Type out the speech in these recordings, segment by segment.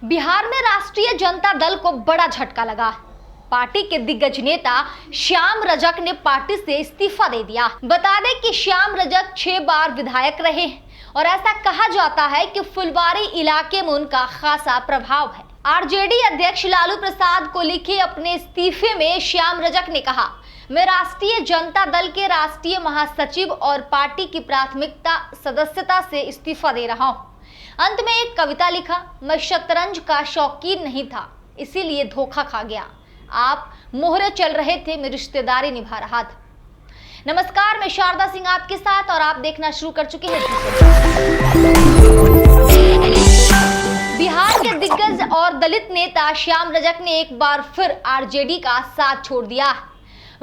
बिहार में राष्ट्रीय जनता दल को बड़ा झटका लगा। पार्टी के दिग्गज नेता श्याम रजक ने पार्टी से इस्तीफा दे दिया। बता दें कि श्याम रजक 6 बार विधायक रहे और ऐसा कहा जाता है कि फुलवारी इलाके में उनका खासा प्रभाव है। आरजेडी अध्यक्ष लालू प्रसाद को लिखे अपने इस्तीफे में श्याम रजक ने कहा, मैं राष्ट्रीय जनता दल के राष्ट्रीय महासचिव और पार्टी की प्राथमिकता सदस्यता से इस्तीफा दे रहा हूं। अंत में एक कविता लिखा, मैं शतरंज का शौकीन नहीं था, इसीलिए धोखा खा गया। आप मोहरे चल रहे थे, मैं रिश्तेदारी निभा रहा था। नमस्कार, मैं शारदा सिंह आपके साथ और आप देखना शुरू कर चुके हैं। बिहार के दिग्गज और दलित नेता श्याम रजक ने एक बार फिर आरजेडी का साथ छोड़ दिया।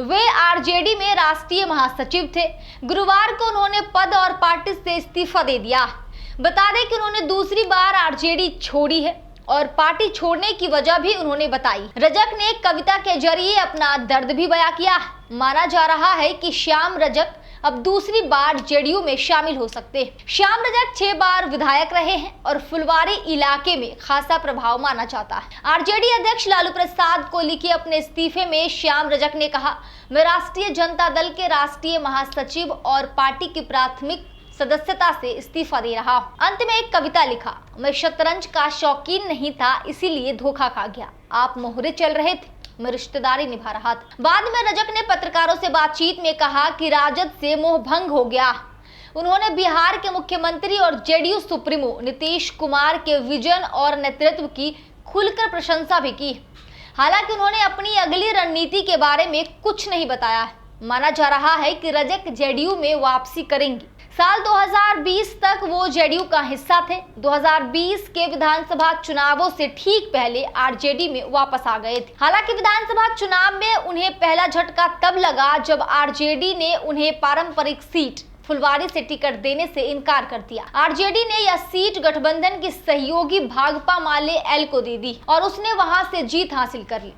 वे आरजेडी में राष्ट्रीय महासचिव थे। गुरुवार को उन्होंने पद और पार्टी से इस्तीफा दे दिया। बता दें कि उन्होंने दूसरी बार आरजेडी छोड़ी है और पार्टी छोड़ने की वजह भी उन्होंने बताई। रजक ने एक कविता के जरिए अपना दर्द भी बयां किया। माना जा रहा है कि श्याम रजक अब दूसरी बार जेडीयू में शामिल हो सकते हैं। श्याम रजक 6 बार विधायक रहे हैं और फुलवारी इलाके में खासा प्रभाव माना जाता है। आरजेडी अध्यक्ष लालू प्रसाद को लिखे अपने इस्तीफे में श्याम रजक ने कहा, मैं राष्ट्रीय जनता दल के राष्ट्रीय महासचिव और पार्टी की प्राथमिक सदस्यता से इस्तीफा दे रहा हूं। अंत में एक कविता लिखा, मैं शतरंज का शौकीन नहीं था, इसीलिए धोखा खा गया। आप मोहरे चल रहे थे, मैं रिश्तेदारी निभा रहा था। बाद में रजक ने पत्रकारों से बातचीत में कहा कि राजद से मोह भंग हो गया। उन्होंने बिहार के मुख्यमंत्री और जेडीयू सुप्रीमो नीतीश कुमार के विजन और नेतृत्व की खुलकर प्रशंसा भी की। हालांकि उन्होंने अपनी अगली रणनीति के बारे में कुछ नहीं बताया। माना जा रहा है कि रजक जेडीयू में वापसी करेंगे। साल 2020 तक वो जेडीयू का हिस्सा थे। 2020 के विधानसभा चुनावों से ठीक पहले आरजेडी में वापस आ गए थे। हालांकि विधानसभा चुनाव में उन्हें पहला झटका तब लगा जब आरजेडी ने उन्हें पारंपरिक सीट फुलवारी से टिकट देने से इनकार कर दिया। आरजेडी ने यह सीट गठबंधन की सहयोगी भाकपा माले एल को दे दी और उसने वहां से जीत हासिल कर ली।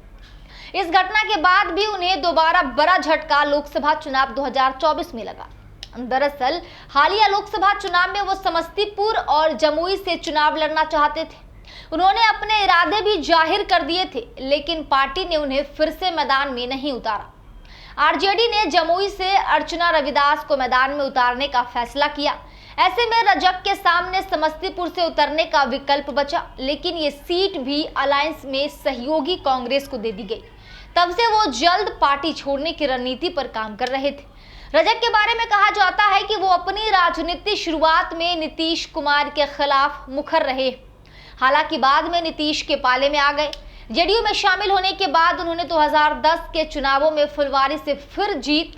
इस घटना के बाद भी उन्हें दोबारा बड़ा झटका लोकसभा चुनाव 2024 में लगा। दरअसल हालिया लोकसभा चुनाव में वो समस्तीपुर और जमुई से चुनाव लड़ना चाहते थे। उन्होंने अपने इरादे भी जाहिर कर दिए थे, लेकिन पार्टी ने उन्हें फिर से मैदान में नहीं उतारा। आरजेडी ने जमुई से अर्चना रविदास को मैदान में उतारने का फैसला किया। ऐसे में रजक के सामने समस्तीपुर से उतरने का विकल्प बचा, लेकिन ये सीट भी अलायंस में सहयोगी कांग्रेस को दे दी गई। तब से वो जल्द पार्टी छोड़ने की रणनीति पर काम कर रहे थे। रजक के बारे में कहा जाता है कि वो अपनी राजनीतिक शुरुआत में नीतीश कुमार के खिलाफ मुखर रहे। हालांकि बाद में नीतीश के पाले में आ गए। जेडीयू में शामिल होने के बाद उन्होंने 2010 के चुनावों में फुलवारी से फिर जीत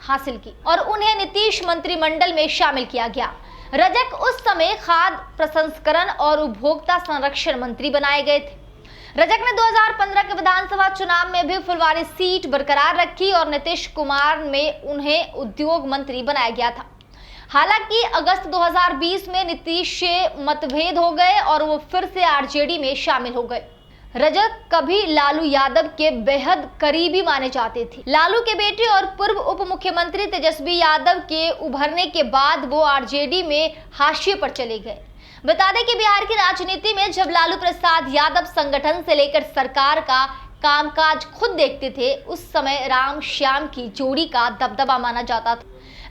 हासिल की और उन्हें नीतीश मंत्रिमंडल में शामिल किया गया। रजक उस समय खाद्य प्रसंस्करण और उपभोक्ता संरक्षण मंत्री बनाए गए थे। रजक ने 2015 के विधानसभा चुनाव में भी फुलवारी सीट बरकरार रखी और नीतीश कुमार में उन्हें उद्योग मंत्री बनाया गया था। हालांकि अगस्त 2020 में नीतीश से मतभेद हो गए और वो फिर से आरजेडी में शामिल हो गए। रजक कभी लालू यादव के बेहद करीबी माने जाते थे। लालू के बेटे और पूर्व उप मुख्यमंत्री तेजस्वी यादव के उभरने के बाद वो आरजेडी में हाशिए पर चले गए। बता दें कि बिहार की राजनीति में जब लालू प्रसाद यादव संगठन से लेकर सरकार का कामकाज खुद देखते थे, उस समय राम श्याम की जोड़ी का दबदबा माना जाता था।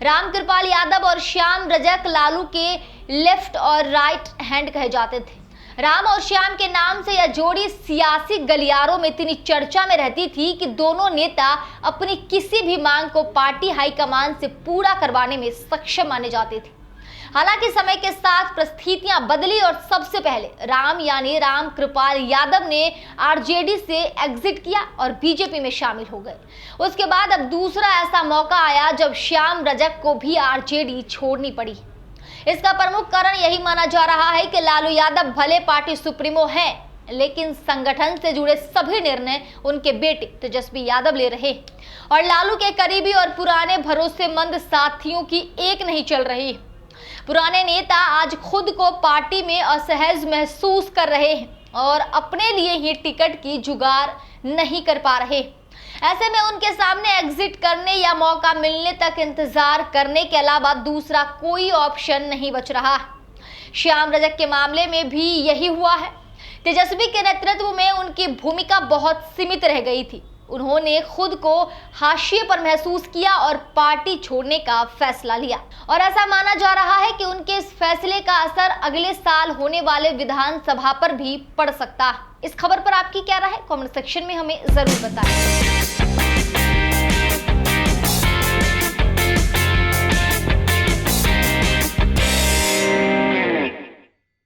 राम कृपाल यादव और श्याम रजक लालू के लेफ्ट और राइट हैंड कहे जाते थे। राम और श्याम के नाम से यह जोड़ी सियासी गलियारों में इतनी चर्चा में रहती थी कि दोनों नेता अपनी किसी भी मांग को पार्टी हाईकमान से पूरा करवाने में सक्षम माने जाते थे। हालांकि समय के साथ परिस्थितियां बदली और सबसे पहले राम यानी राम कृपाल यादव ने आरजेडी से एग्जिट किया और बीजेपी में शामिल हो गए। उसके बाद अब दूसरा ऐसा मौका आया जब श्याम रजक को भी आरजेडी छोड़नी पड़ी। इसका प्रमुख कारण यही माना जा रहा है कि लालू यादव भले पार्टी सुप्रीमो हैं, लेकिन संगठन से जुड़े सभी निर्णय उनके बेटे तेजस्वी यादव ले रहे और लालू के करीबी और पुराने भरोसेमंद साथियों की एक नहीं चल रही। पुराने नेता आज खुद को पार्टी में असहज महसूस कर रहे हैं और अपने लिए ही टिकट की जुगाड़ नहीं कर पा रहे। ऐसे में उनके सामने एग्जिट करने या मौका मिलने तक इंतजार करने के अलावा दूसरा कोई ऑप्शन नहीं बच रहा। श्याम रजक के मामले में भी यही हुआ है। तेजस्वी के नेतृत्व में उनकी भूमिका बहुत सीमित रह गई थी। उन्होंने खुद को हाशिए पर महसूस किया और पार्टी छोड़ने का फैसला लिया और ऐसा माना जा रहा है कि उनके इस फैसले का असर अगले साल होने वाले विधानसभा पर भी पड़ सकता है। इस खबर पर आपकी क्या राय है? कमेंट सेक्शन में हमें जरूर बताएं।